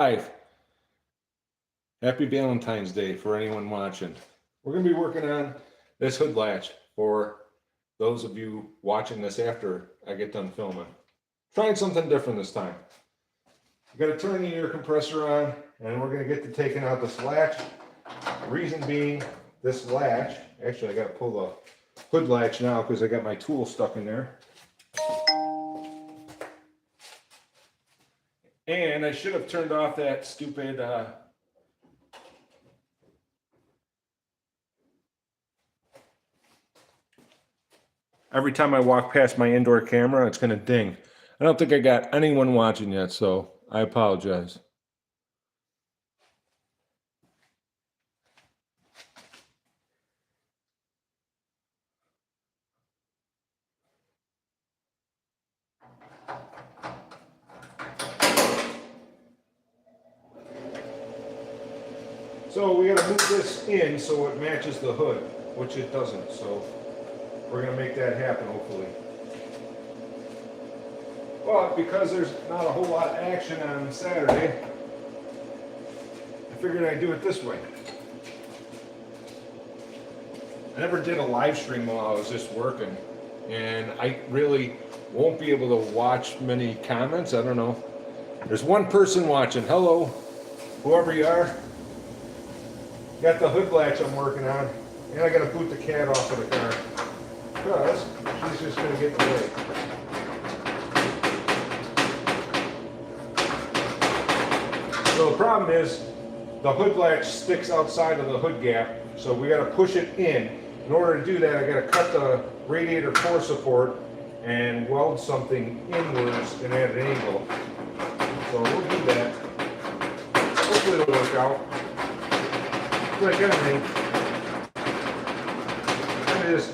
Hi, happy Valentine's Day for anyone watching. We're going to be working on this hood latch for those of you watching this after I get done filming. Trying something different this time. You got to turn the air compressor on and we're going to get to taking out this latch. Reason being, this latch, actually I got to pull the hood latch now because I got my tool stuck in there. And I should have turned off that stupid every time I walk past my indoor camera, it's going to ding. I don't think I got anyone watching yet, so I apologize. So we got to move this in so it matches the hood, which it doesn't. So we're going to make that happen, hopefully. But because there's not a whole lot of action on Saturday, I figured I'd do it this way. I never did a live stream while I was just working, and I really won't be able to watch many comments. I don't know. There's one person watching. Hello, whoever you are. Got the hood latch I'm working on, and I got to boot the cat off of the car because she's just going to get in the way. So the problem is the hood latch sticks outside of the hood gap, so we got to push it in. In order to do that, I got to cut the radiator core support and weld something inwards and at an angle. So we'll do that. Hopefully it'll work out. Like anything, kind of just,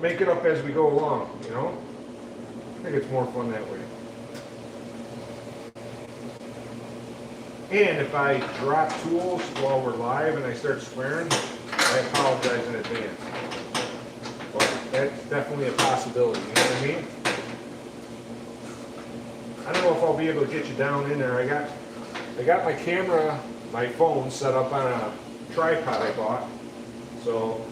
make it up as we go along, I think it's more fun that way. And if I drop tools while we're live and I start swearing, I apologize in advance. But that's definitely a possibility, you know what I mean? I don't know if I'll be able to get you down in there. I got my camera, my phone set up on a tripod I bought, so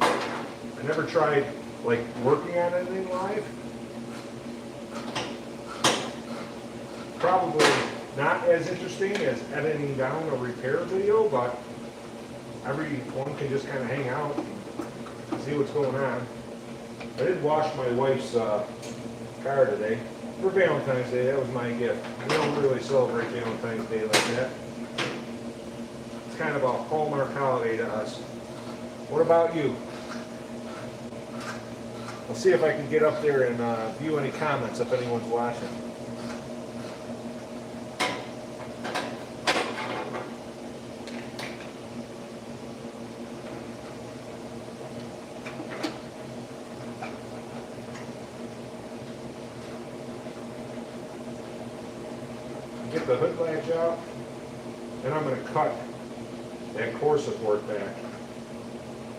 I never tried working on anything live. Probably not as interesting as editing down a repair video, but everyone can just kind of hang out and see what's going on. I did wash my wife's car today for Valentine's Day. That was my gift. We don't really celebrate Valentine's Day like that. It's kind of a Hallmark holiday to us. What about you? I'll see if I can get up there and view any comments if anyone's watching. Get the hood latch out, and I'm going to cut that core support back.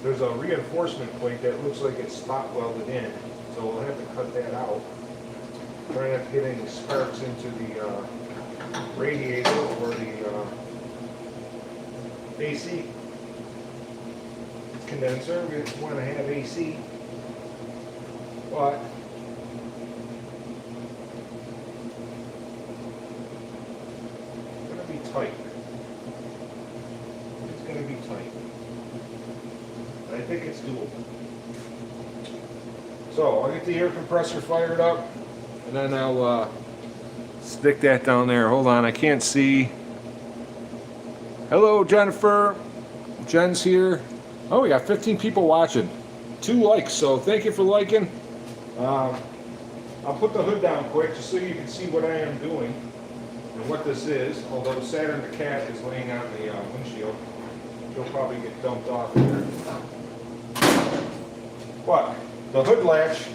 There's a reinforcement plate that looks like it's spot welded in, so we'll have to cut that out. Try not to get any sparks into the radiator or the AC condenser. We want to have AC, but it's going to be tight. It's going to be tight. I think it's doable. So I'll get the air compressor fired up, and then I'll stick that down there. Hold on, I can't see. Hello, Jennifer. Jen's here. Oh, we got 15 people watching. 2 likes, so thank you for liking. I'll put the hood down quick just so you can see what I am doing and what this is, although Saturn the cat is laying on the windshield. She'll probably get dumped off here. But the hood latch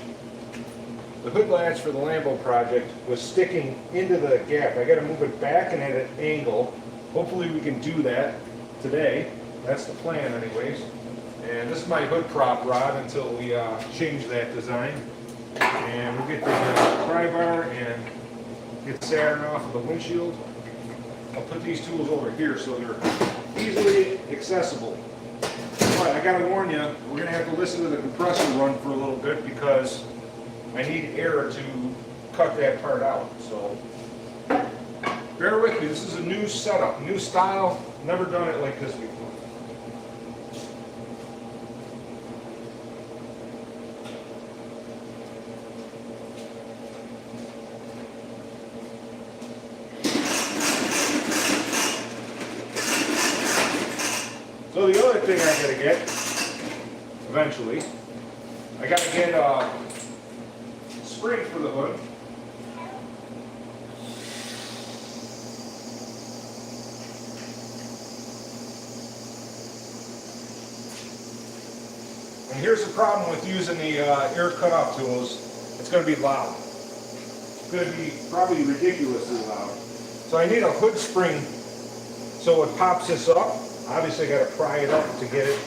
for the Lambo project was sticking into the gap. I got to move it back and at an angle. Hopefully we can do that today. That's the plan anyways. And this is my hood prop rod until we change that design. And we'll get the pry bar and get Saturn off of the windshield. I'll put these tools over here so they're easily accessible. But I gotta warn you, we're gonna have to listen to the compressor run for a little bit because I need air to cut that part out. So bear with me, this is a new setup, new style, never done it like this before. So the other thing I gotta get, eventually, I gotta get a spring for the hood. And here's the problem with using the air cutoff tools, it's gonna be loud. It's gonna be probably ridiculously loud. So I need a hood spring so it pops this up. Obviously, I got to pry it up to get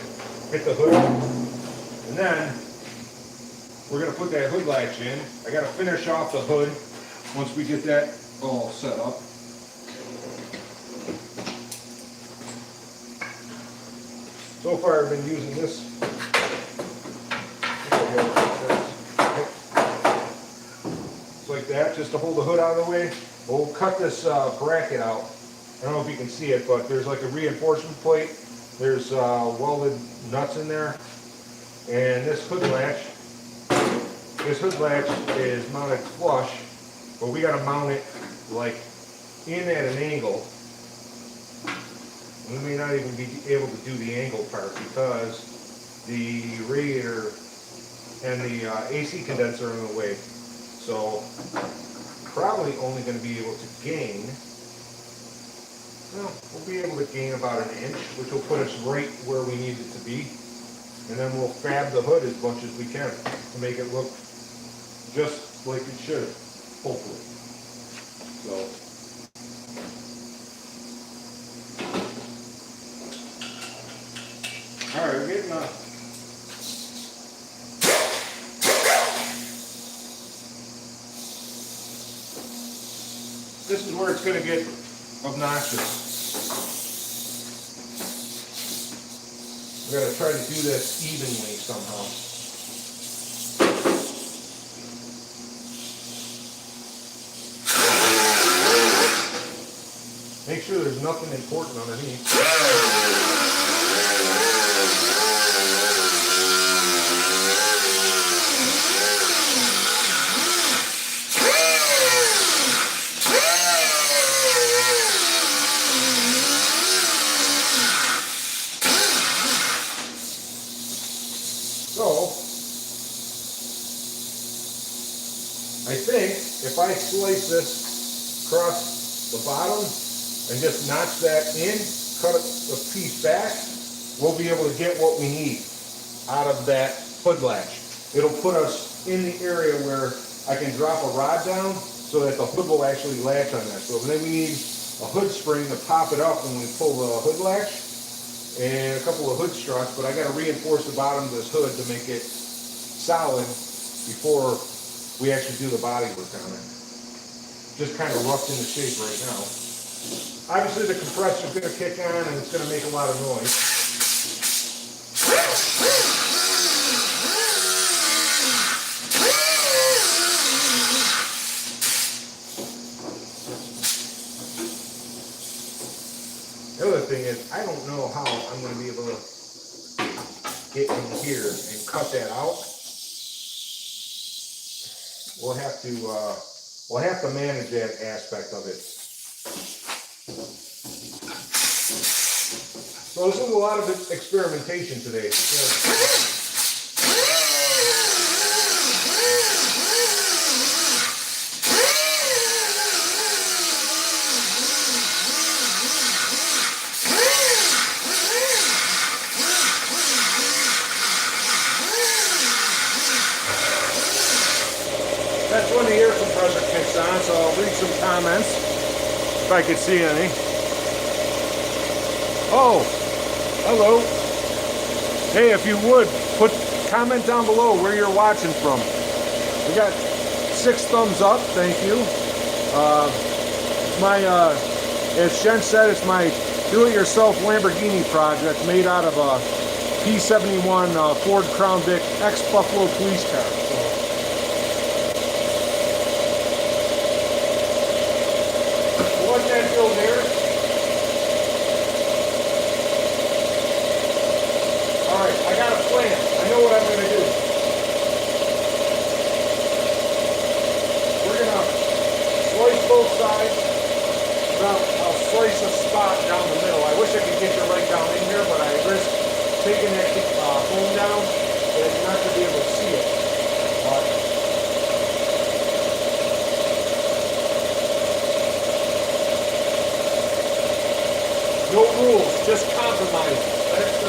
the hood up. And then we're going to put that hood latch in. I got to finish off the hood once we get that all set up. So far, I've been using this. It's like that, just to hold the hood out of the way. We'll cut this bracket out. I don't know if you can see it, but there's like a reinforcement plate. There's welded nuts in there. And this hood latch is mounted flush, but we got to mount it like in at an angle. We may not even be able to do the angle part because the radiator and the AC condenser are in the way. So probably only going to be able to gain. Well, we'll be able to gain about an inch, which will put us right where we need it to be. And then we'll fab the hood as much as we can to make it look just like it should, hopefully. So, all right, we're getting this is where it's going to get obnoxious. We're going to try to do this evenly somehow. Make sure there's nothing important underneath. I think if I slice this across the bottom and just notch that in, cut a piece back, we'll be able to get what we need out of that hood latch. It'll put us in the area where I can drop a rod down so that the hood will actually latch on that. So then we need a hood spring to pop it up when we pull the hood latch and a couple of hood struts, but I got to reinforce the bottom of this hood to make it solid before we actually do the body work on it. Just kind of roughed into shape right now. Obviously the compressor's going to kick on and it's going to make a lot of noise. The other thing is, I don't know how I'm going to be able to get in here and cut that out. We'll have to manage that aspect of it. So this is a lot of experimentation today. That's when the air compressor kicks on, so I'll read some comments if I could see any. Oh, hello. Hey, if you would, comment down below where you're watching from. We got 6 thumbs up, thank you. As Shen said, it's my do-it-yourself Lamborghini project made out of a P71 Ford Crown Vic ex-Buffalo police car. So. What's that feel there? Alright, I got a plan. I know what I'm going to do. We're going to slice both sides. I'll slice a spot down the middle. I wish I could get you right down in here, but I risk taking that foam down, and you're not going to be able to see it. No rules, just compromise. That's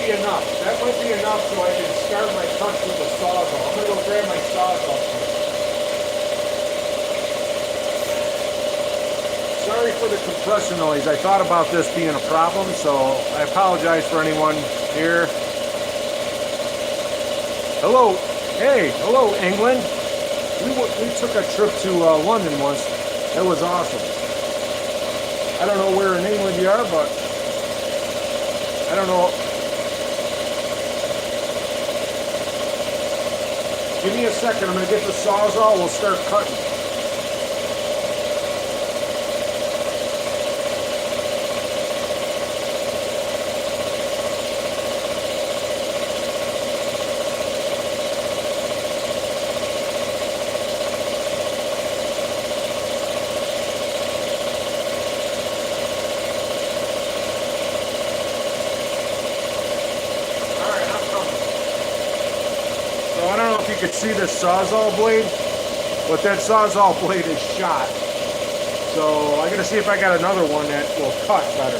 enough. That might be enough so I can start my cuts with the sawzall. I'm going to go grab my sawzall first. Sorry for the compression noise. I thought about this being a problem, so I apologize for anyone here. Hello. Hey, hello, England. We took a trip to London once. It was awesome. I don't know where in England you are, but I don't know. Give me a second, I'm going to get the sawzall, we'll start cutting. I don't know if you could see this sawzall blade, but that sawzall blade is shot. So I gotta see if I got another one that will cut better.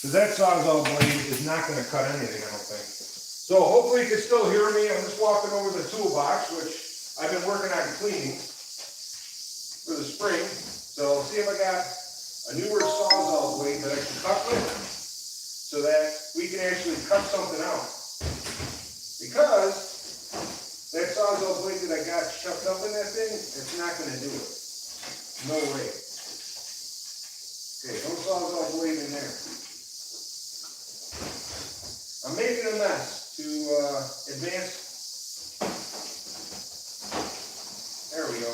Because that sawzall blade is not gonna cut anything, I don't think. So hopefully you can still hear me. I'm just walking over the toolbox, which I've been working on cleaning for the spring. So see if I got a newer sawzall blade that I can cut with, so that we can actually cut something out. Because that sawzall blade that I got shoved up in that thing, it's not going to do it. No way. Okay, no sawzall blade in there. I'm making a mess to advance. There we go.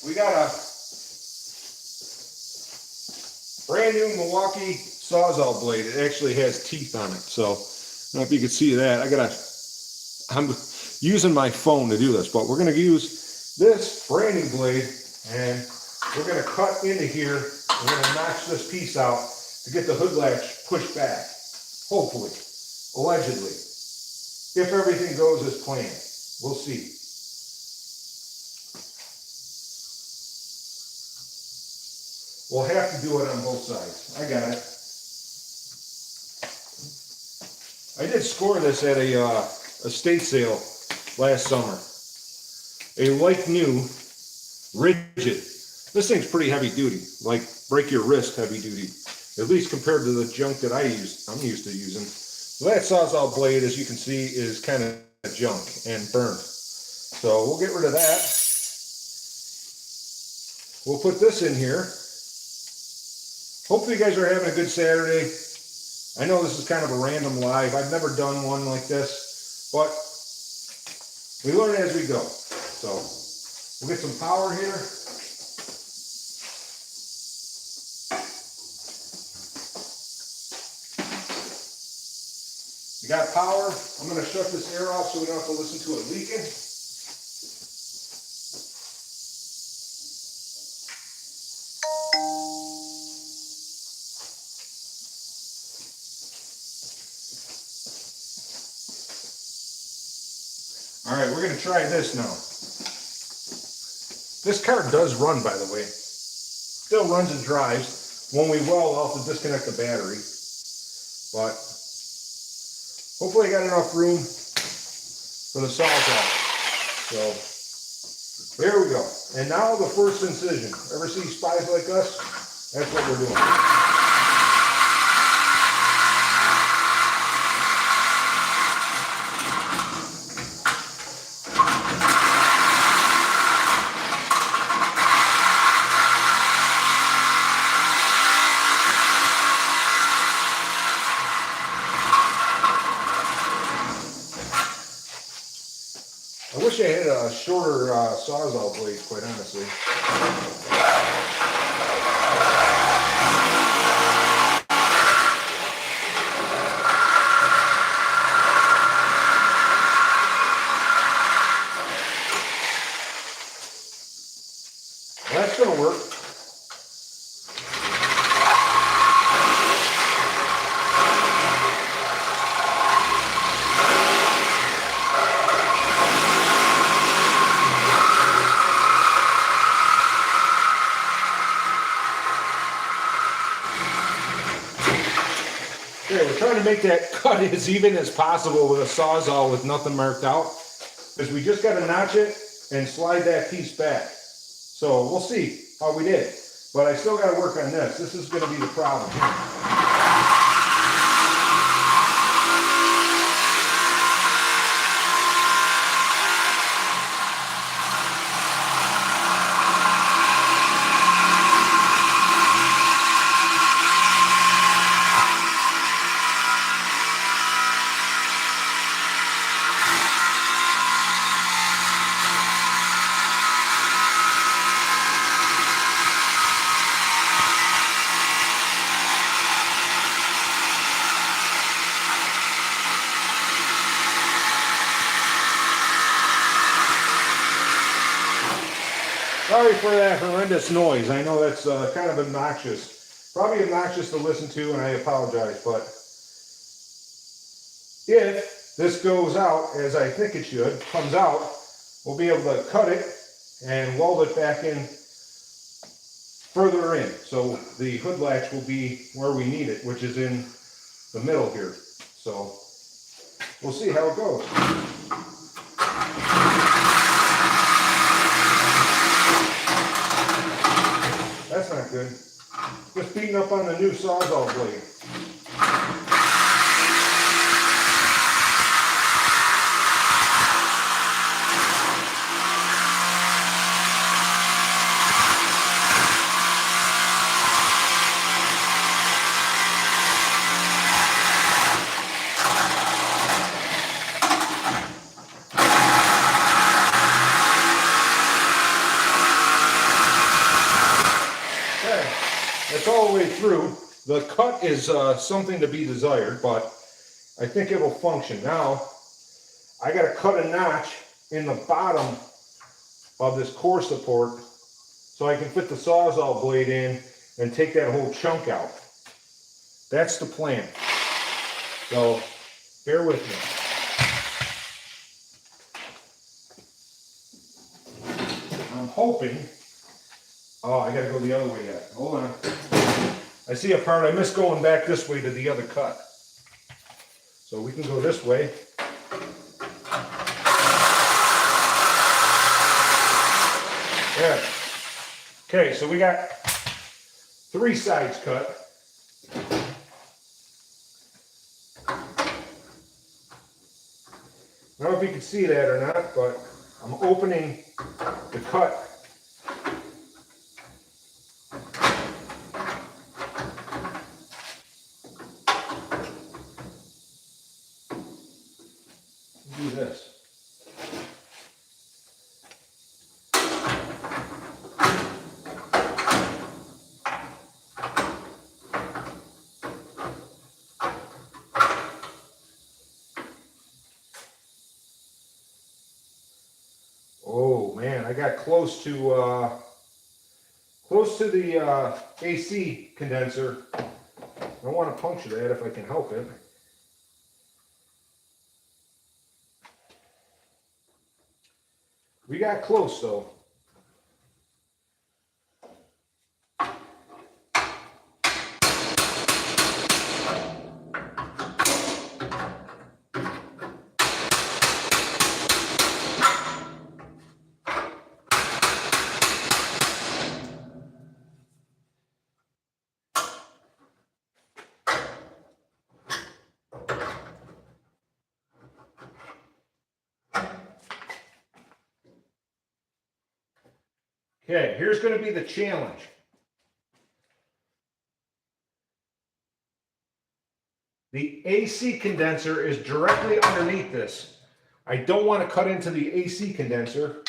We got a brand new Milwaukee sawzall blade. It actually has teeth on it. So I don't know if you can see that. I'm using my phone to do this, but we're going to use this brand new blade and we're going to cut into here. We're going to notch this piece out to get the hood latch pushed back. Hopefully, allegedly, if everything goes as planned. We'll see. We'll have to do it on both sides. I got it. I did score this at a estate sale last summer. A like new, rigid. This thing's pretty heavy duty, like break your wrist heavy duty, at least compared to the junk that I'm used to using. So that Sawzall blade, as you can see, is kind of junk and burnt. So we'll get rid of that. We'll put this in here. Hopefully you guys are having a good Saturday. I know this is kind of a random live. I've never done one like this, but we learn as we go. So we'll get some power here. You got power. I'm going to shut this air off so we don't have to listen to it leaking. All right, we're going to try this now. This car does run, by the way. Still runs and drives. When we well, I'll have to disconnect the battery. But hopefully I got enough room for the Sawzall. So there we go. And now the first incision. Ever see Spies Like Us? That's what we're doing. I wish I had a shorter Sawzall blade, quite honestly. Well, that's going to work. Okay, we're trying to make that cut as even as possible with a Sawzall with nothing marked out, because we just got to notch it and slide that piece back. So we'll see how we did, but I still got to work on this. This is going to be the problem. Sorry for that horrendous noise. I know that's kind of obnoxious. Probably obnoxious to listen to, and I apologize. But if this goes out, as I think it should, comes out, we'll be able to cut it and weld it back in further in. So the hood latch will be where we need it, which is in the middle here. So we'll see how it goes. That's not good. Just beating up on the new Sawzall blade. That's all the way through. The cut is something to be desired, but I think it will function. Now, I got to cut a notch in the bottom of this core support so I can fit the Sawzall blade in and take that whole chunk out. That's the plan. So bear with me. I'm hoping, oh, I gotta go the other way yet. Hold on. I see a part, I missed going back this way to the other cut. So we can go this way. There. Okay, so we got 3 sides cut. I don't know if you can see that or not, but I'm opening the cut. Do this. Oh man, I got close to the AC condenser. I don't want to puncture that if I can help it. We got close though. Okay, here's going to be the challenge. The AC condenser is directly underneath this. I don't want to cut into the AC condenser,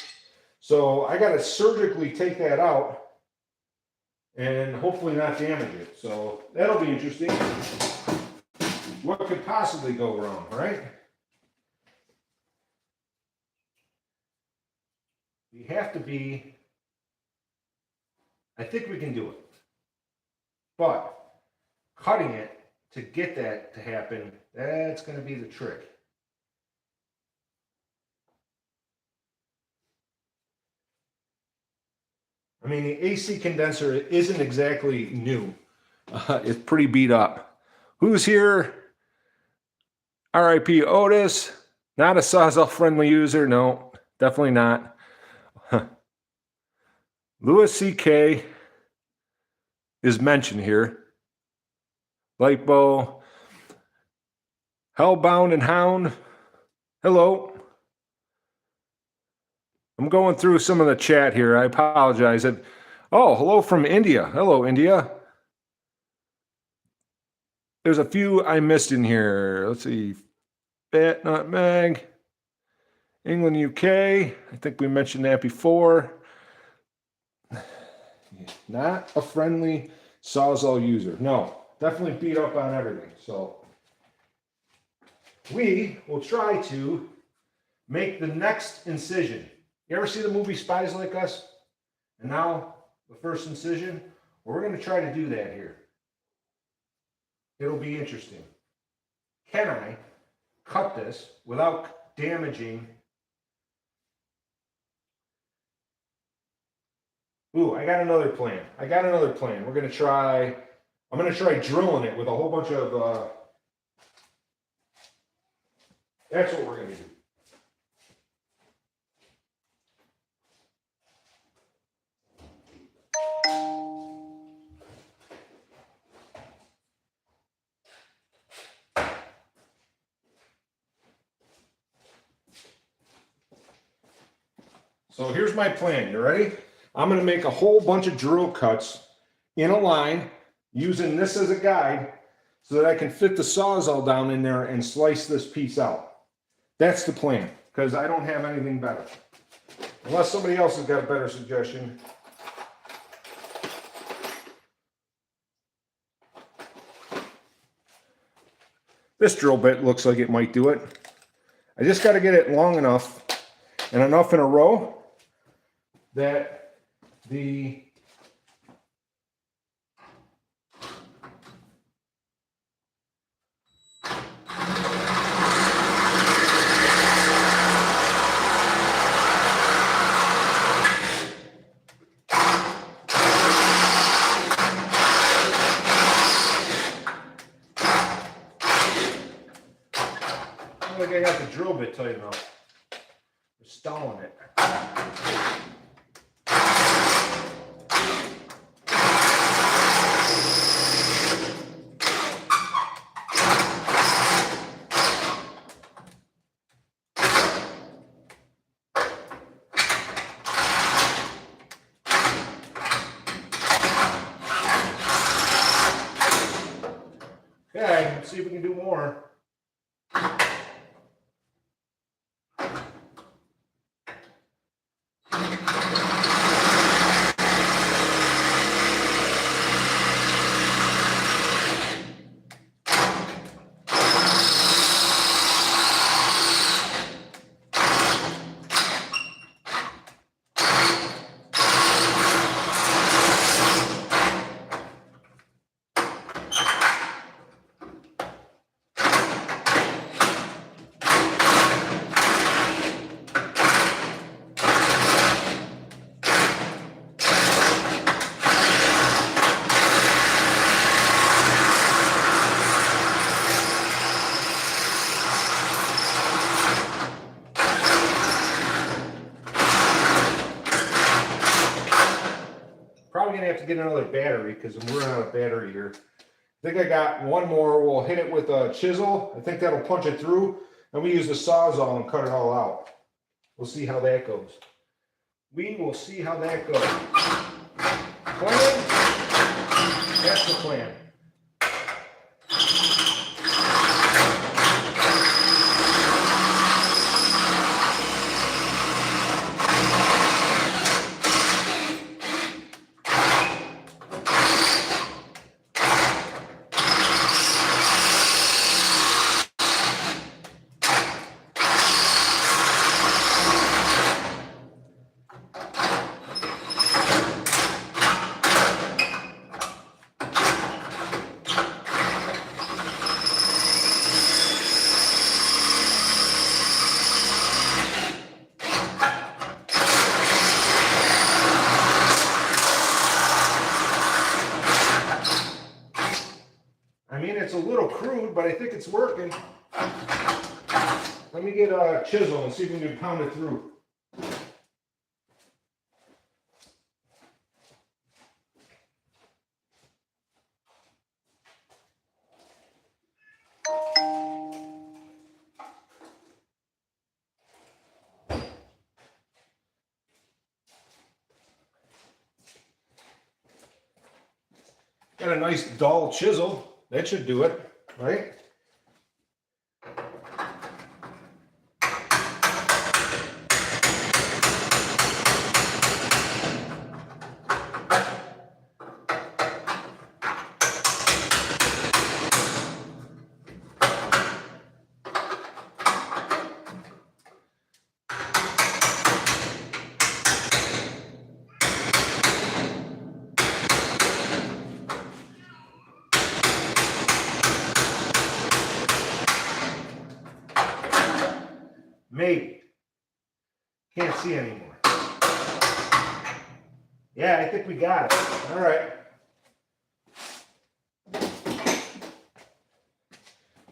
so I got to surgically take that out and hopefully not damage it. So that'll be interesting. What could possibly go wrong, right? We have to be, I think we can do it. But cutting it to get that to happen, that's going to be the trick. I mean, the AC condenser isn't exactly new. It's pretty beat up. Who's here? RIP Otis. Not a Sawzall friendly user. No, definitely not. Louis CK is mentioned here. Lightbow. Hellbound and Hound. Hello. I'm going through some of the chat here. I apologize. Oh, hello from India. Hello, India. There's a few I missed in here. Let's see. Fat Nutmeg. England, UK. I think we mentioned that before. Not a friendly Sawzall user. No, definitely beat up on everything. So we will try to make the next incision. You ever see the movie Spies Like Us? And now the first incision? Well, we're going to try to do that here. It'll be interesting. Can I cut this without damaging? Ooh, I got another plan. We're going to try, I'm going to try drilling it with a whole bunch of, that's what we're going to do. So here's my plan. You ready? I'm going to make a whole bunch of drill cuts in a line using this as a guide so that I can fit the Sawzall down in there and slice this piece out. That's the plan, because I don't have anything better. Unless somebody else has got a better suggestion. This drill bit looks like it might do it. I just got to get it long enough and enough in a row that the I think I got the drill bit tight enough. We're stalling it. Okay, let's see if we can do more. Probably gonna have to get another battery because I'm running out of battery here. I think I got one more. We'll hit it with a chisel. I think that'll punch it through. And we use the Sawzall and cut it all out. We'll see how that goes. We will see how that goes. Plan? That's the plan. It's a little crude, but I think it's working. Let me get a chisel and see if we can pound it through. Got a nice dull chisel. That should do it, right? Maybe. Can't see anymore. Yeah, I think we got it. All right.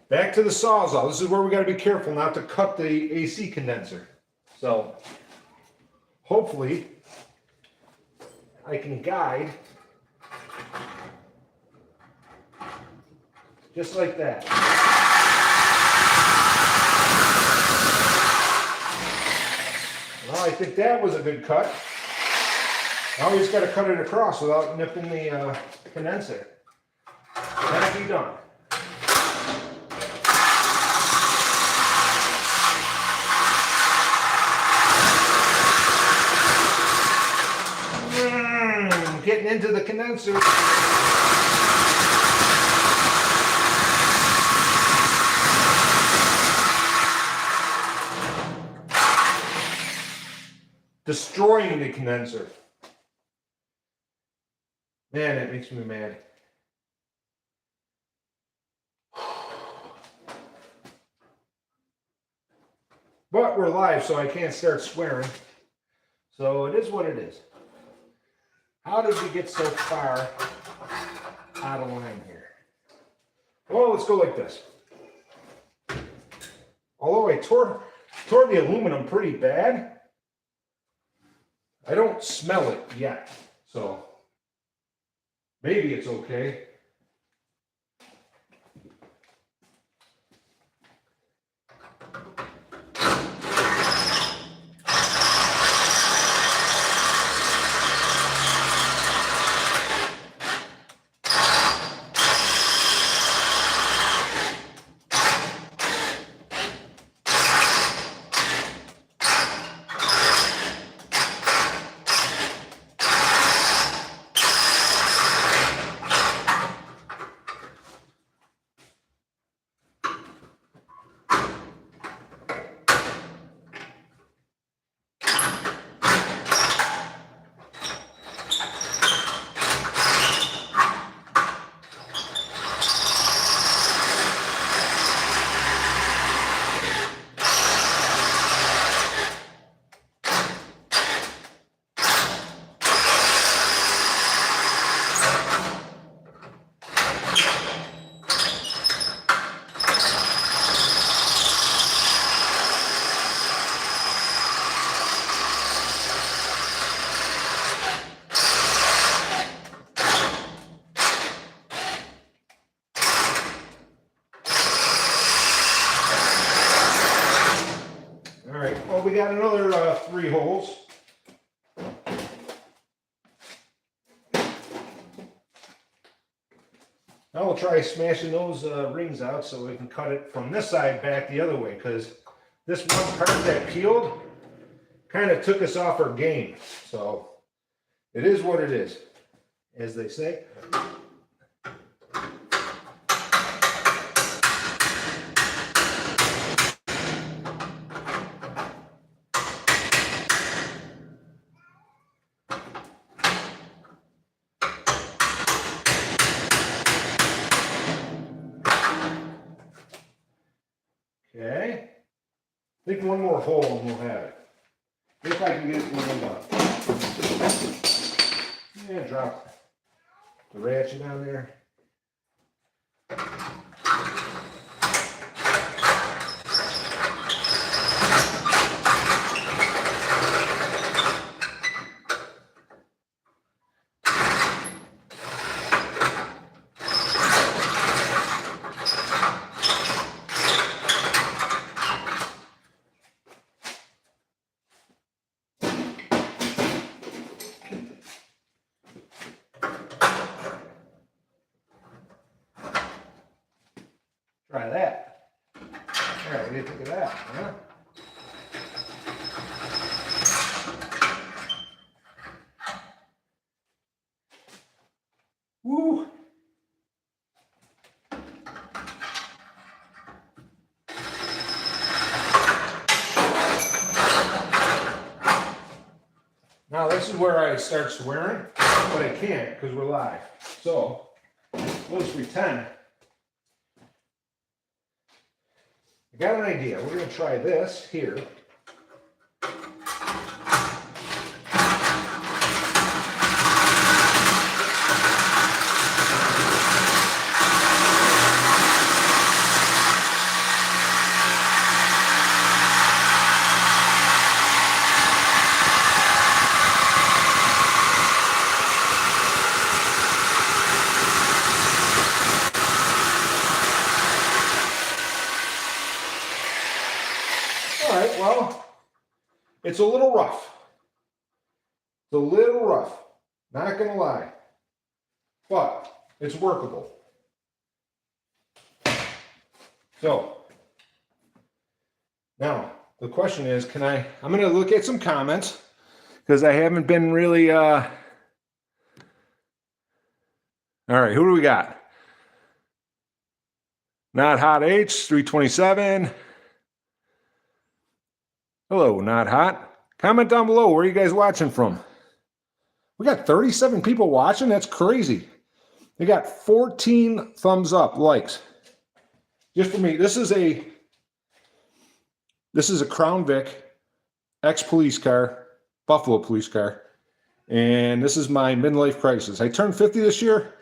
Back to the Sawzall. This is where we got to be careful not to cut the AC condenser. So, hopefully, I can guide just like that. Well, I think that was a good cut. Now we just got to cut it across without nipping the condenser. That'll be done. Getting into the condenser. Destroying the condenser. Man, it makes me mad. But we're live, so I can't start swearing. So it is what it is. How did we get so far out of line here? Well, let's go like this. Although I tore the aluminum pretty bad, I don't smell it yet. So maybe it's okay. All right, well, we got another 3 holes. Now we'll try smashing those rings out so we can cut it from this side back the other way, because this one part that peeled kind of took us off our game. So it is what it is, as they say. Okay, I think one more hole and we'll have it. If I can get it lined up. Yeah, drop the ratchet on there. Try that. All right, what do you think of that? Huh? Woo! Now this is where I start swearing, but I can't because we're live. So let's pretend. I got an idea. We're going to try this here. All right, well, it's a little rough. It's a little rough, not gonna lie, but it's workable. So, now, the question is, I'm gonna look at some comments, because I haven't been really, all right, who do we got? Not Hot H, 327. Hello, Not Hot. Comment down below, where are you guys watching from? We got 37 people watching. That's crazy. They got 14 thumbs up, likes. Just for me, this is a Crown Vic ex-police car, Buffalo police car. And this is my midlife crisis. I turned 50 this year.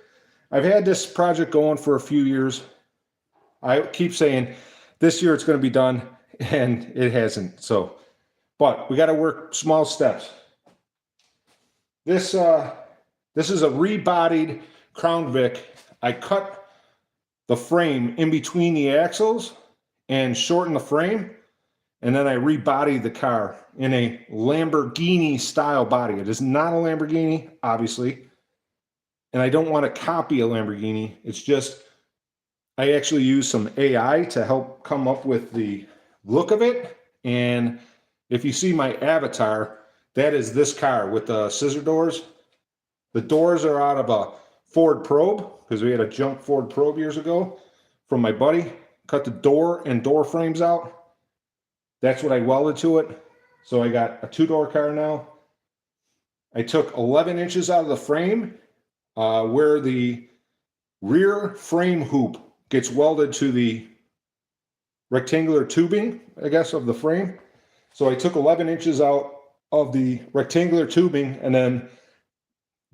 I've had this project going for a few years. I keep saying this year it's going to be done, and it hasn't. So, but we got to work small steps. This is a rebodied Crown Vic. I cut the frame in between the axles and shortened the frame, and then I rebodied the car in a Lamborghini style body. It is not a Lamborghini, obviously, and I don't want to copy a Lamborghini. It's just I actually used some AI to help come up with the look of it. And if you see my avatar, that is this car with the scissor doors. The doors are out of a Ford Probe, because we had a junk Ford Probe years ago from my buddy. Cut the door and door frames out. That's what I welded to it. So I got a 2-door car now. I took 11 inches out of the frame where the rear frame hoop gets welded to the rectangular tubing, I guess, of the frame. So I took 11 inches out of the rectangular tubing and then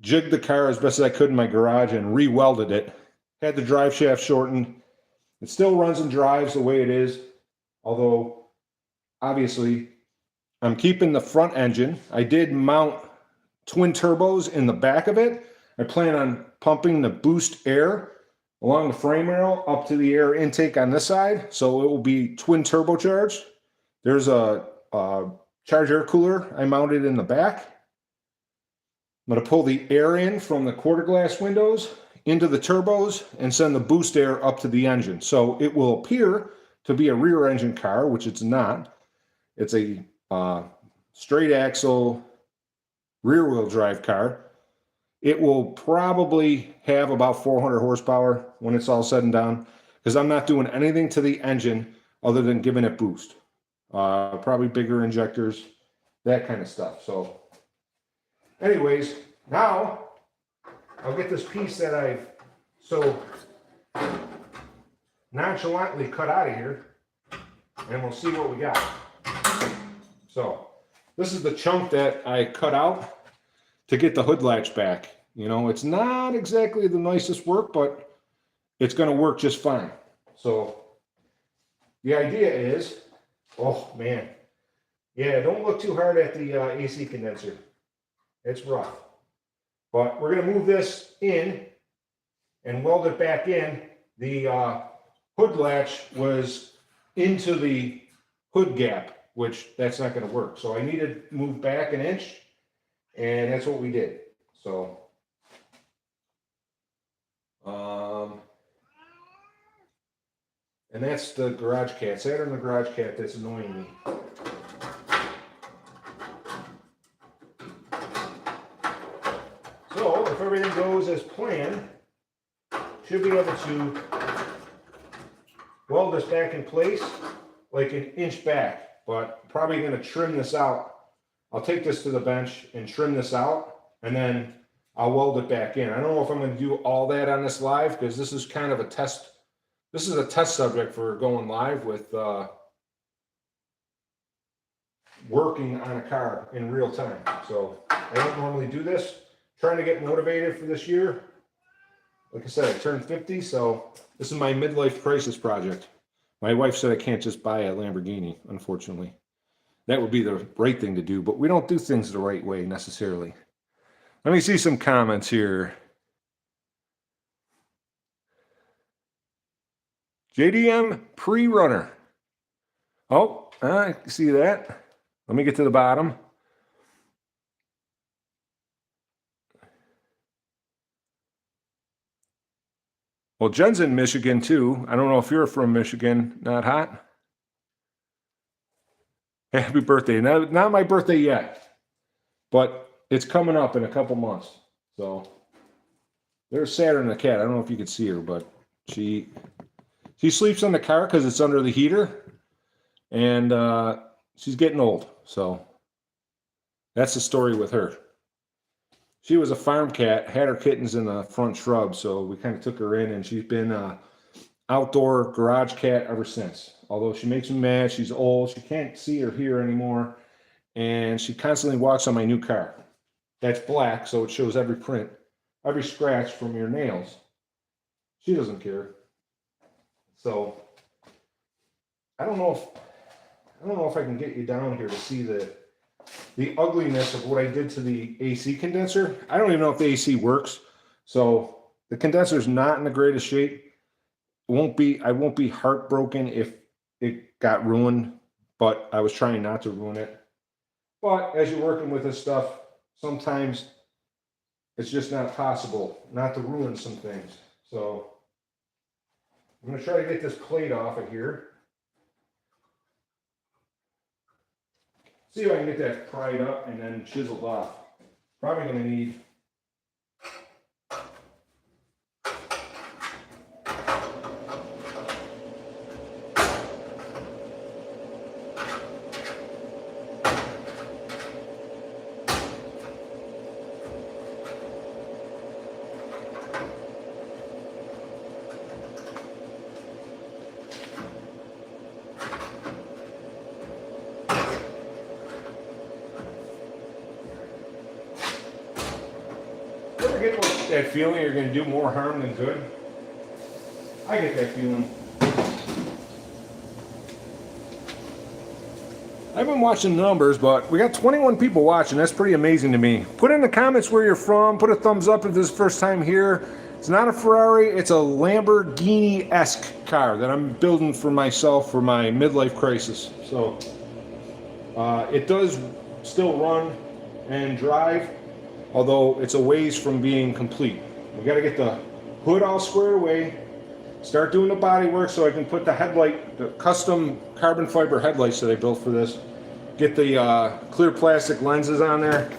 jigged the car as best as I could in my garage and re-welded it. Had the drive shaft shortened. It still runs and drives the way it is, although obviously I'm keeping the front engine. I did mount twin turbos in the back of it. I plan on pumping the boost air along the frame rail up to the air intake on this side, so it will be twin turbocharged. There's a charged air cooler I mounted in the back. I'm going to pull the air in from the quarter glass windows into the turbos and send the boost air up to the engine. So it will appear to be a rear engine car, which it's not. It's a straight axle rear wheel drive car. It will probably have about 400 horsepower when it's all said and done, because I'm not doing anything to the engine other than giving it boost. Probably bigger injectors, that kind of stuff. So anyways, now I'll get this piece that I've so nonchalantly cut out of here, and we'll see what we got. So this is the chunk that I cut out to get the hood latch back. You know, it's not exactly the nicest work, but it's going to work just fine. So the idea is, oh man, yeah, don't look too hard at the AC condenser. It's rough. But we're going to move this in and weld it back in. The hood latch was into the hood gap, which that's not going to work. So I need to move back an inch, and that's what we did. So and that's the garage cat. Saturn the garage cat that's annoying me. So if everything goes as planned, should be able to weld this back in place like an inch back, but probably going to trim this out. I'll take this to the bench and trim this out, and then I'll weld it back in. I don't know if I'm going to do all that on this live, because this is kind of a test. This is a test subject for going live with working on a car in real time. So I don't normally do this. Trying to get motivated for this year. Like I said, I turned 50, so this is my midlife crisis project. My wife said I can't just buy a Lamborghini, unfortunately. That would be the right thing to do, but we don't do things the right way necessarily. Let me see some comments here. JDM pre-runner. Oh, I see that. Let me get to the bottom. Well, Jen's in Michigan too. I don't know if you're from Michigan. Not hot? Happy birthday. Not my birthday yet, but it's coming up in a couple months. So there's Saturn the cat. I don't know if you can see her, but she sleeps in the car because it's under the heater, and she's getting old. So that's the story with her. she was a farm cat, had her kittens in the front shrub, so we kind of took her in, and she's been a outdoor garage cat ever since. Although she makes me mad, she's old, she can't see or hear anymore, and she constantly walks on my new car. That's black, so it shows every print, every scratch from your nails. She doesn't care. So I don't know if I can get you down here to see the ugliness of what I did to the AC condenser. I don't even know if the AC works. So the condenser is not in the greatest shape. I won't be heartbroken if it got ruined, but I was trying not to ruin it. But as you're working with this stuff, sometimes it's just not possible not to ruin some things. So I'm going to try to get this plate off of here. See if I can get that pried up and then chiseled off. Probably going to need get that feeling you're going to do more harm than good. I get that feeling. I've been watching numbers, but we got 21 people watching. That's pretty amazing to me. Put in the comments where you're from. Put a thumbs up if this is the first time here. It's not a Ferrari. It's a Lamborghini-esque car that I'm building for myself for my midlife crisis. So it does still run and drive, although it's a ways from being complete. We got to get the hood all squared away, start doing the body work so I can put the headlight, the custom carbon fiber headlights that I built for this, get the clear plastic lenses on there.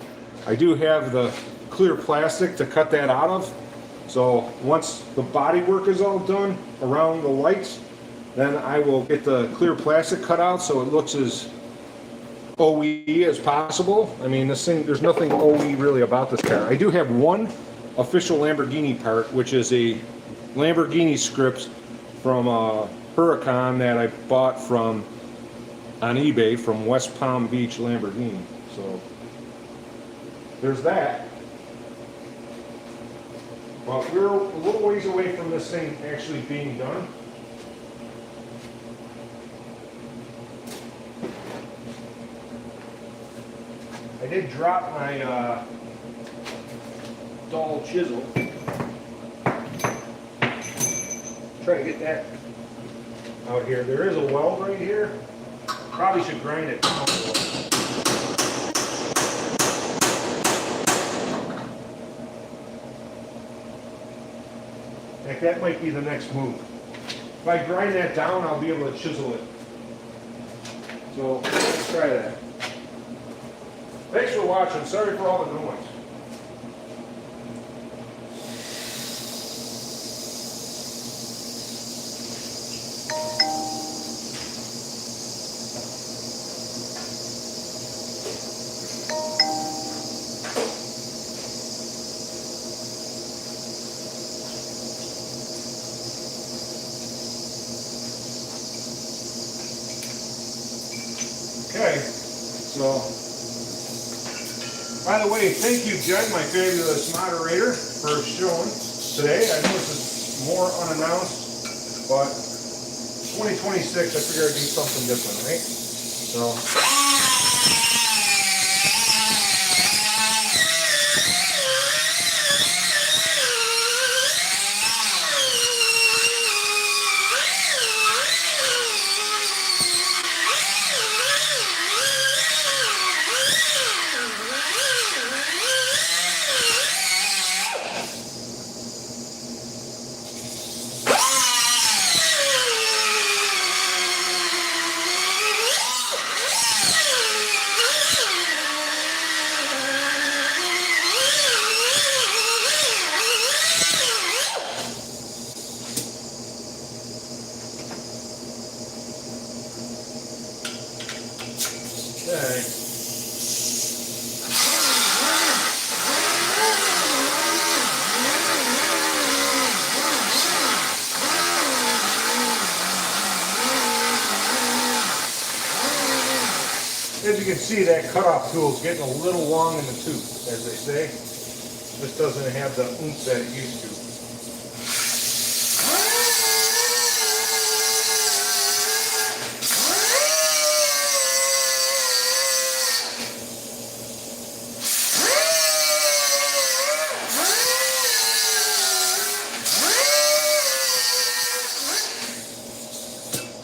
I do have the clear plastic to cut that out of, so once the body work is all done around the lights, then I will get the clear plastic cut out so it looks as OE as possible. I mean, this thing, there's nothing OE really about this car. I do have one official Lamborghini part, which is a Lamborghini script from Huracan that I bought from on eBay from West Palm Beach Lamborghini. So there's that. But we're a little ways away from this thing actually being done. I did drop my dull chisel. Try to get that out here. There is a weld right here. Probably should grind it down a little. Heck, that might be the next move. If I grind that down, I'll be able to chisel it. So let's try that. Thanks for watching. Sorry for all the noise. Okay, so by the way, thank you, Jen, my fabulous moderator, for showing today. I know this is more unannounced, but 2026, I figured I'd do something different, right? So. Okay. can see, that cutoff tool is getting a little long in the tooth, as they say. This doesn't have the oomph that it used to.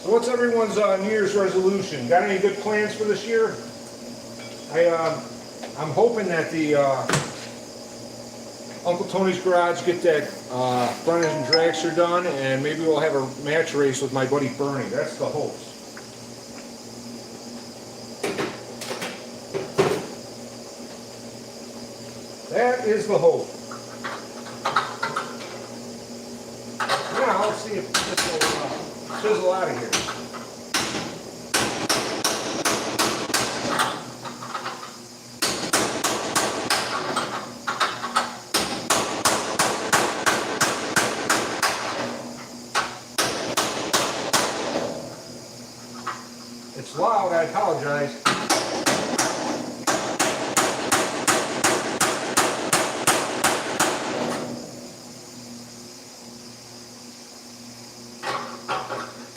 So what's everyone's New Year's resolution? Got any good plans for this year? I'm hoping that the Uncle Tony's Garage get that front engine dragster done, and maybe we'll have a match race with my buddy Bernie. That's the hope. That is the hope. Now let's see if this will sizzle out of here. It's loud, I apologize.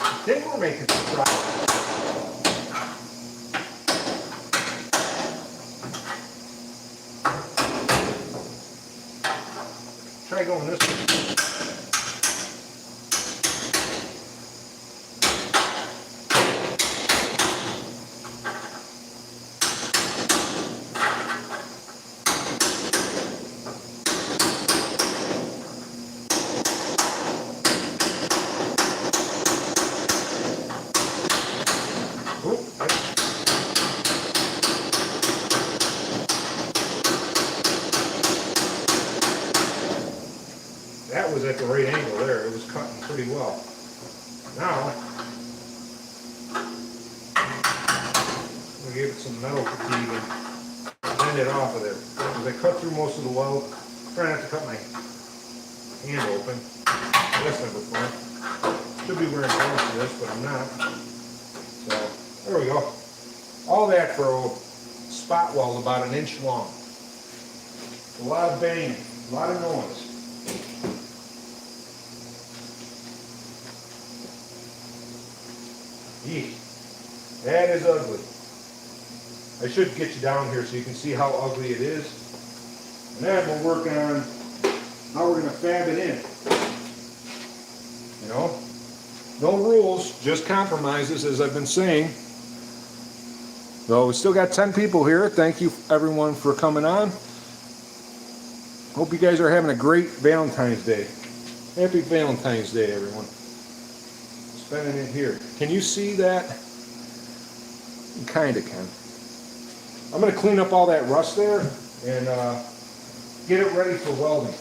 I think we're making some progress. Try going this way. That was at the right angle there. It was cutting pretty well. Now, we'll give it some metal fatigue and bend it off of there. Because I cut through most of the weld. Try not to cut my hand open. That's never fun. Should be wearing gloves for this, but I'm not. So, there we go. All that for a spot weld about 1 inch long. A lot of banging, a lot of noise. Eek. That is ugly. I should get you down here so you can see how ugly it is. And then we'll work on how we're going to fab it in. You know, no rules, just compromises, as I've been saying. So we still got 10 people here. Thank you everyone for coming on. Hope you guys are having a great Valentine's Day. Happy Valentine's Day, everyone. Spending it here. Can you see that? You kind of can. I'm going to clean up all that rust there and get it ready for welding.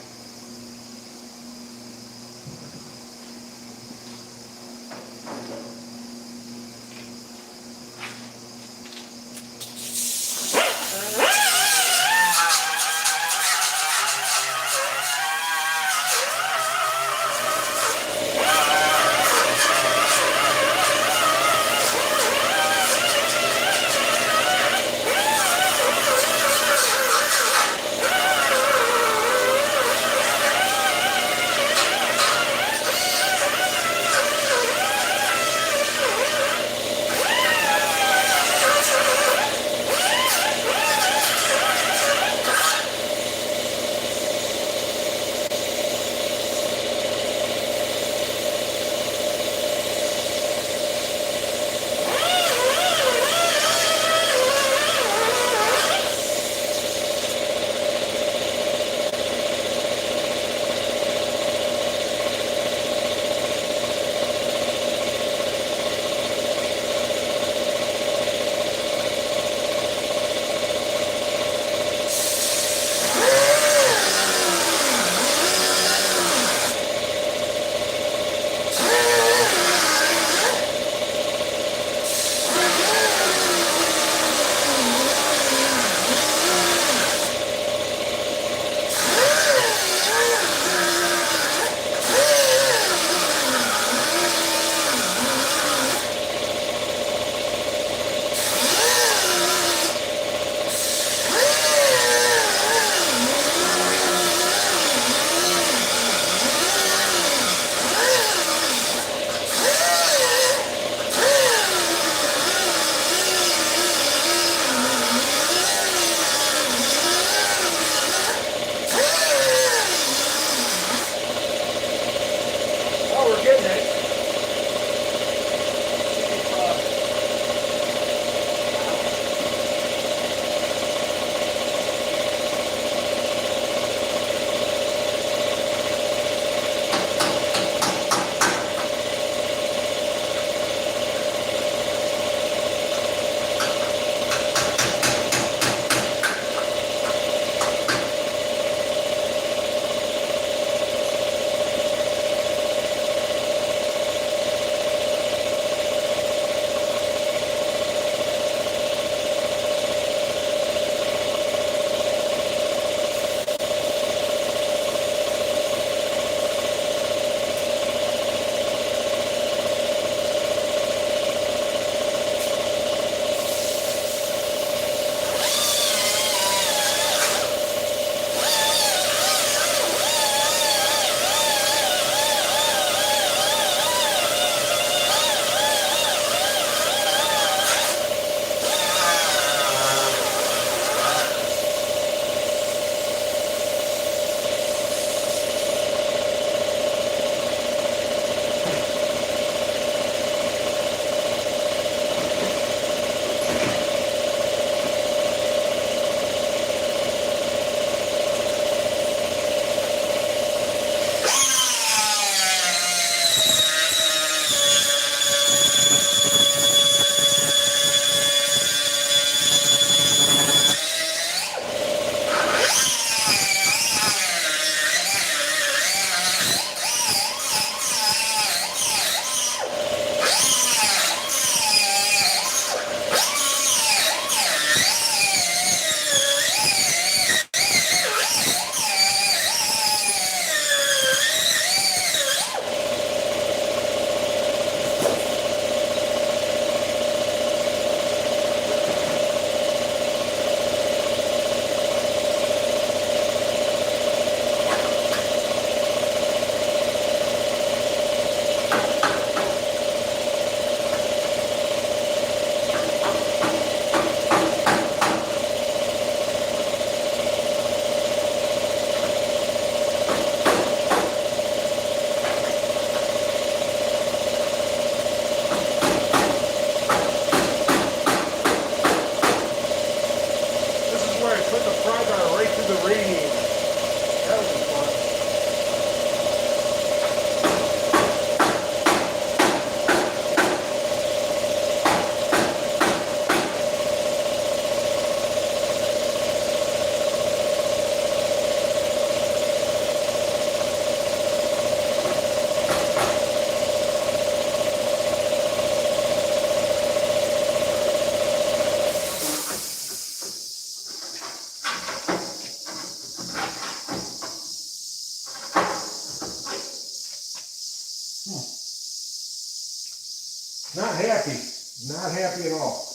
Not happy. Not happy at all.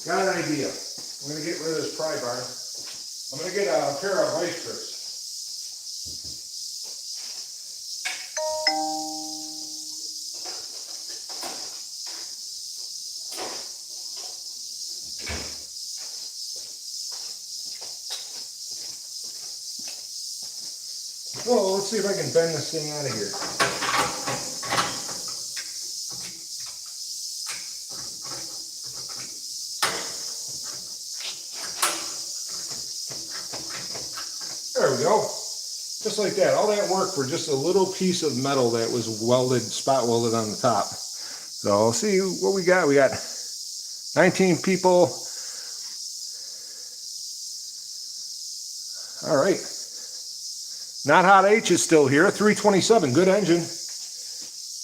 Got an idea. I'm going to get rid of this pry bar. I'm going to get a pair of vice grips. Well, let's see if I can bend this thing out of here. There we go. Just like that. All that work for just a little piece of metal that was welded, spot welded on the top. So let's see what we got. We got 19 people. All right. Not Hot H is still here. 327, good engine.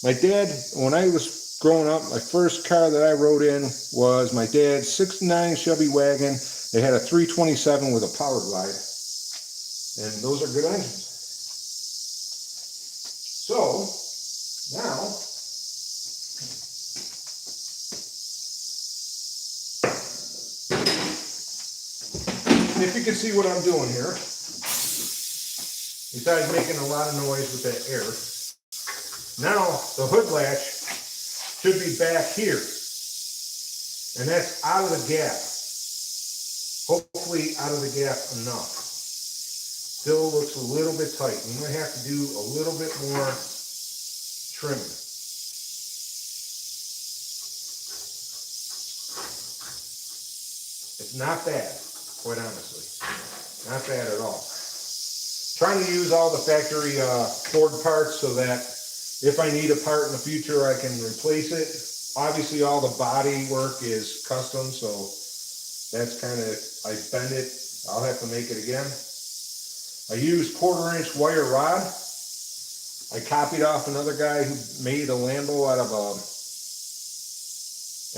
My dad, when I was growing up, my first car that I rode in was my dad's '69 Chevy wagon. They had a 327 with a power glide. And those are good engines. So, now, if you can see what I'm doing here, besides making a lot of noise with that air, now the hood latch should be back here. And that's out of the gap. Hopefully out of the gap enough. Still looks a little bit tight. I'm going to have to do a little bit more trimming. It's not bad, quite honestly. Not bad at all. Trying to use all the factory Ford parts so that if I need a part in the future, I can replace it. Obviously, all the body work is custom, so that's kind of, I bend it. I'll have to make it again. I used 1/4-inch wire rod. I copied off another guy who made a Lambo out of a,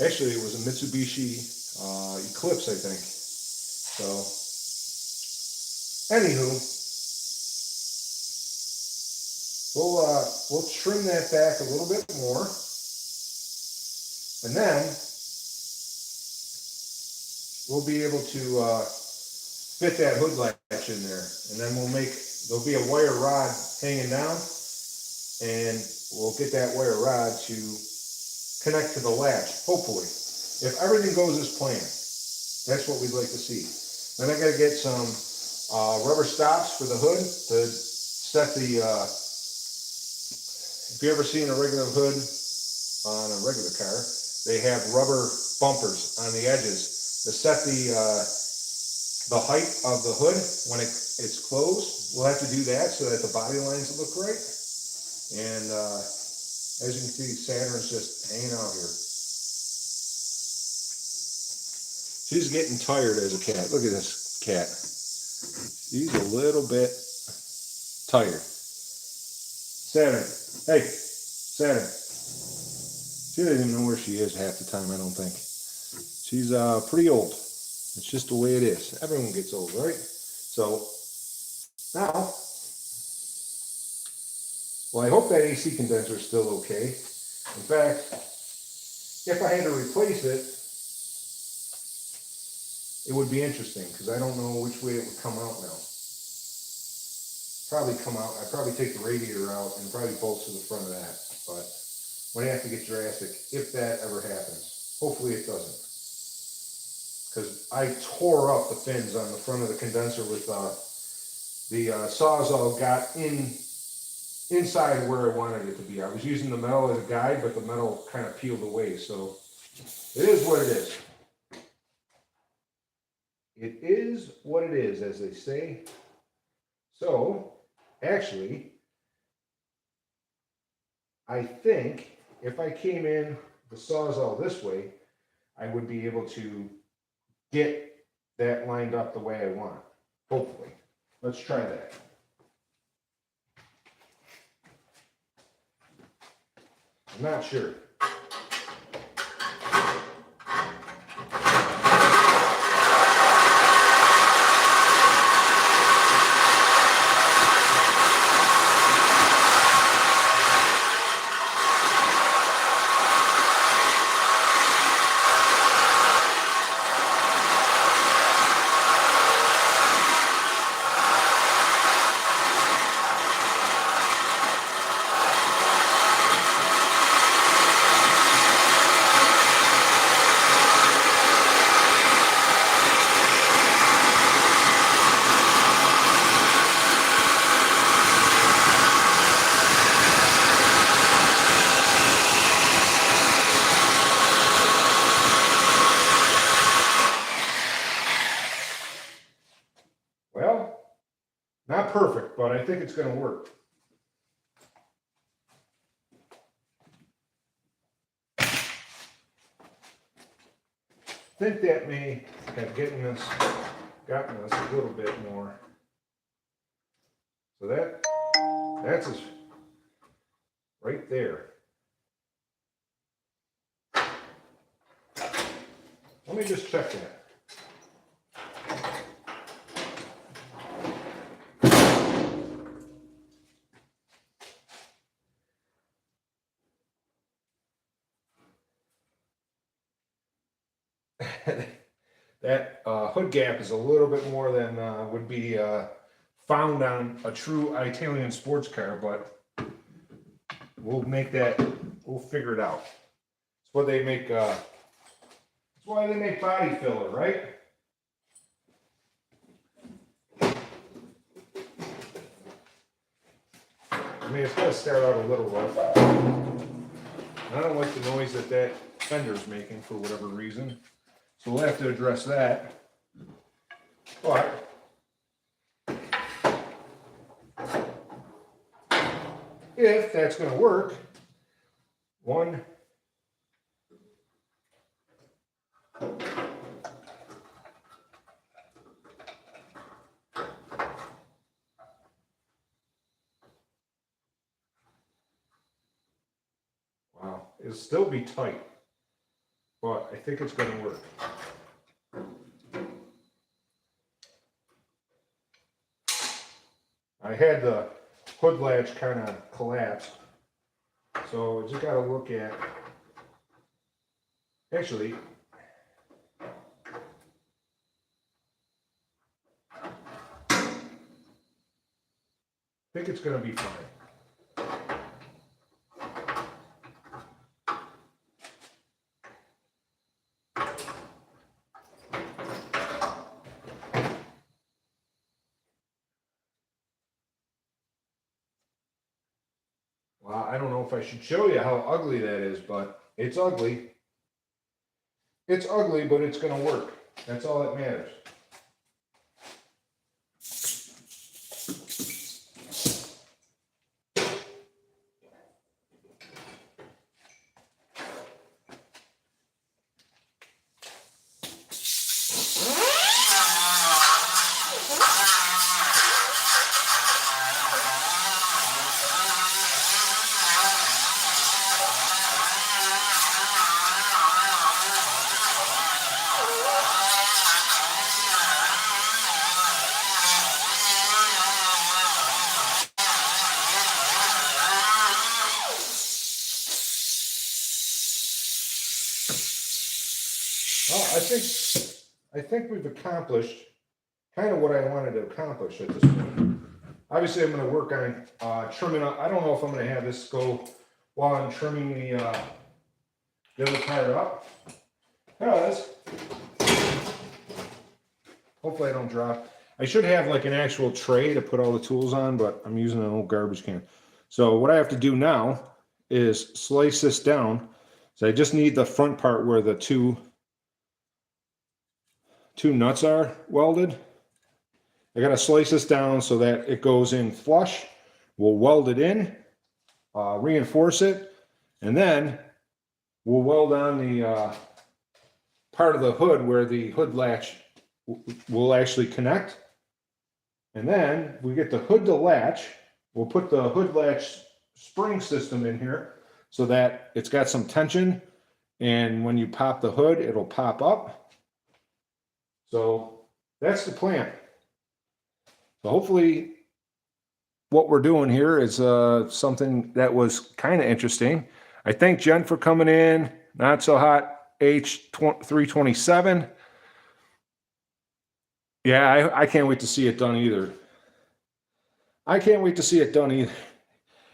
actually it was a Mitsubishi Eclipse, I think. So, anywho, we'll trim that back a little bit more, and then we'll be able to fit that hood latch in there, and then there'll be a wire rod hanging down, and we'll get that wire rod to connect to the latch, hopefully, if everything goes as planned. That's what we'd like to see. Then I gotta get some rubber stops for the hood to set the, if you ever seen a regular hood on a regular car, they have rubber bumpers on the edges to set the height of the hood when it's closed. We'll have to do that so that the body lines look right. And as you can see, Saturn's just hanging out here. She's getting tired as a cat. Look at this cat. She's a little bit tired. Saturn. Hey, Saturn. She doesn't even know where she is half the time, I don't think. She's pretty old. It's just the way it is. Everyone gets old, right? So, now, well, I hope that AC condenser is still okay. In fact, if I had to replace it, it would be interesting, because I don't know which way it would come out now. Probably come out, I'd probably take the radiator out and probably bolt to the front of that, but might have to get drastic if that ever happens. Hopefully it doesn't. Because I tore up the fins on the front of the condenser with the Sawzall got inside where I wanted it to be. I was using the metal as a guide, but the metal kind of peeled away, so it is what it is. It is what it is, as they say. So, actually, I think if I came in the Sawzall this way, I would be able to get that lined up the way I want. Hopefully. Let's try that. I'm not sure. but I think it's going to work. I think that may have gotten us a little bit more. So that's right there. Let me just check that. That hood gap is a little bit more than would be found on a true Italian sports car, but we'll figure it out. It's what they make, that's why they make body filler, right? I mean, it's going to start out a little rough. I don't like the noise that fender's making for whatever reason. So we'll have to address that. But if that's going to work, wow, it'll still be tight, but I think it's going to work. I had the hood latch kind of collapsed, so I just got to look at, actually, I think it's going to be fine. Well, I don't know if I should show you how ugly that is, but it's ugly. It's ugly, but it's going to work. That's all that matters. Well, I think we've accomplished kind of what I wanted to accomplish at this point. Obviously, I'm going to work on trimming up. I don't know if I'm going to have this go while I'm trimming the other part up, because hopefully I don't drop. I should have like an actual tray to put all the tools on, but I'm using an old garbage can. So what I have to do now is slice this down. So I just need the front part where the two nuts are welded. I got to slice this down so that it goes in flush. We'll weld it in, reinforce it, and then we'll weld on the part of the hood where the hood latch will actually connect. And then we get the hood to latch. We'll put the hood latch spring system in here so that it's got some tension, and when you pop the hood, it'll pop up. So that's the plan. So hopefully what we're doing here is something that was kind of interesting. I thank Jen for coming in. Not so hot H327. Yeah, I can't wait to see it done either. I can't wait to see it done either.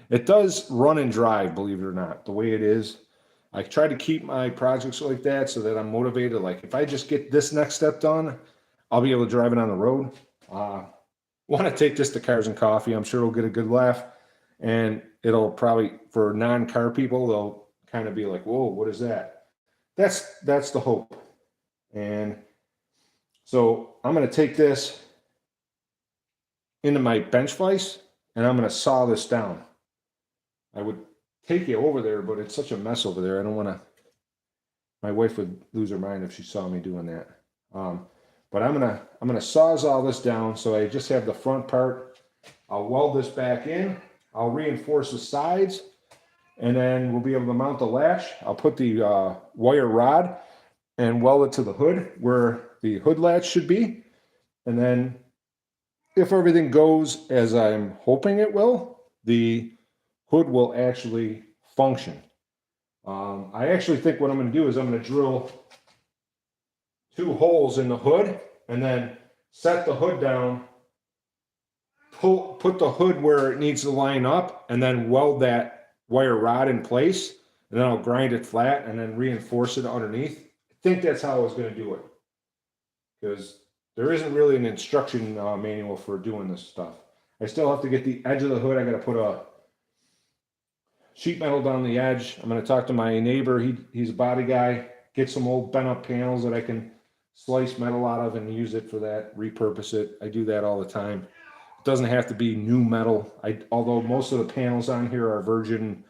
It does run and drive, believe it or not, the way it is. I try to keep my projects like that so that I'm motivated. Like if I just get this next step done, I'll be able to drive it on the road. Want to take this to Cars and Coffee. I'm sure it'll get a good laugh, and it'll probably, for non-car people, they'll kind of be like, whoa, what is that? That's the hope. And so I'm going to take this into my bench vise and I'm going to saw this down. I would take you over there, but it's such a mess over there. I don't want to, my wife would lose her mind if she saw me doing that. But I'm gonna sawzall this down so I just have the front part. I'll weld this back in. I'll reinforce the sides, and then we'll be able to mount the latch. I'll put the wire rod and weld it to the hood where the hood latch should be. And then if everything goes as I'm hoping it will, the hood will actually function. I actually think what I'm going to do is I'm going to drill 2 holes in the hood and then set the hood down, put the hood where it needs to line up, and then weld that wire rod in place, and then I'll grind it flat and then reinforce it underneath. I think that's how I was going to do it, because there isn't really an instruction manual for doing this stuff. I still have to get the edge of the hood. I got to put a sheet metal down the edge. I'm going to talk to my neighbor. He's a body guy. Get some old bent up panels that I can slice metal out of and use it for that, repurpose it. I do that all the time. It doesn't have to be new metal. Although most of the panels on here are virgin,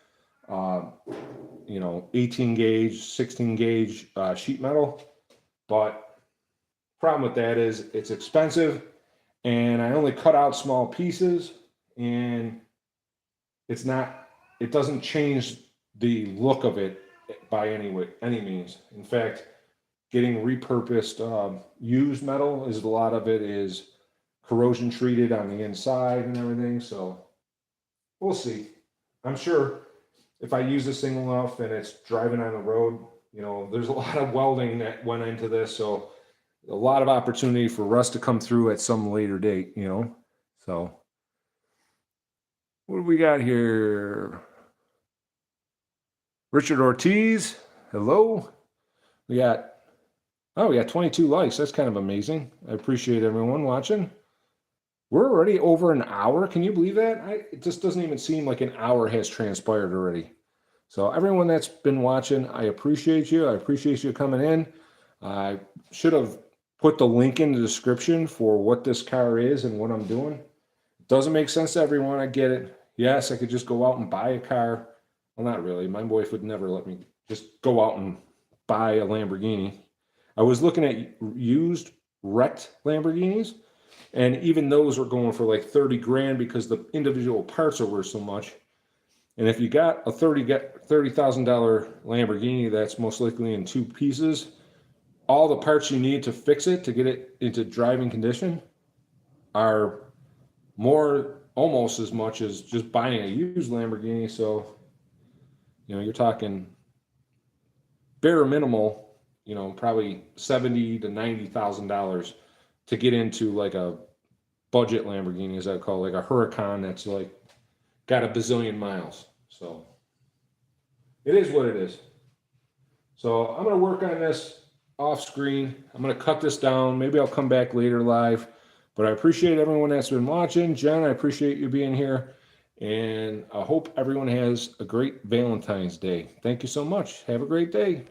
18 gauge, 16 gauge sheet metal. But problem with that is it's expensive, and I only cut out small pieces, and it doesn't change the look of it by any means. In fact, getting repurposed used metal, is a lot of it is corrosion treated on the inside and everything. So we'll see. I'm sure if I use this thing enough and it's driving on the road, there's a lot of welding that went into this. So a lot of opportunity for rust to come through at some later date, So what do we got here? Richard Ortiz, hello. We got 22 likes. That's kind of amazing. I appreciate everyone watching. We're already over an hour. Can you believe that? It just doesn't even seem like an hour has transpired already. So everyone that's been watching, I appreciate you. I appreciate you coming in. I should have put the link in the description for what this car is and what I'm doing. It doesn't make sense to everyone. I get it. Yes, I could just go out and buy a car. Well, not really. My wife would never let me just go out and buy a Lamborghini. I was looking at used wrecked Lamborghinis, and even those were going for like 30 grand because the individual parts are worth so much. And if you got a $30,000 Lamborghini that's most likely in 2 pieces, all the parts you need to fix it, to get it into driving condition, are almost as much as just buying a used Lamborghini. So, you're talking bare minimal, probably $70,000 to $90,000 to get into like a budget Lamborghini, as I call it, like a Huracan that's like got a bazillion miles. So it is what it is. So I'm going to work on this off screen. I'm going to cut this down. Maybe I'll come back later live, but I appreciate everyone that's been watching. Jen, I appreciate you being here, and I hope everyone has a great Valentine's Day. Thank you so much. Have a great day.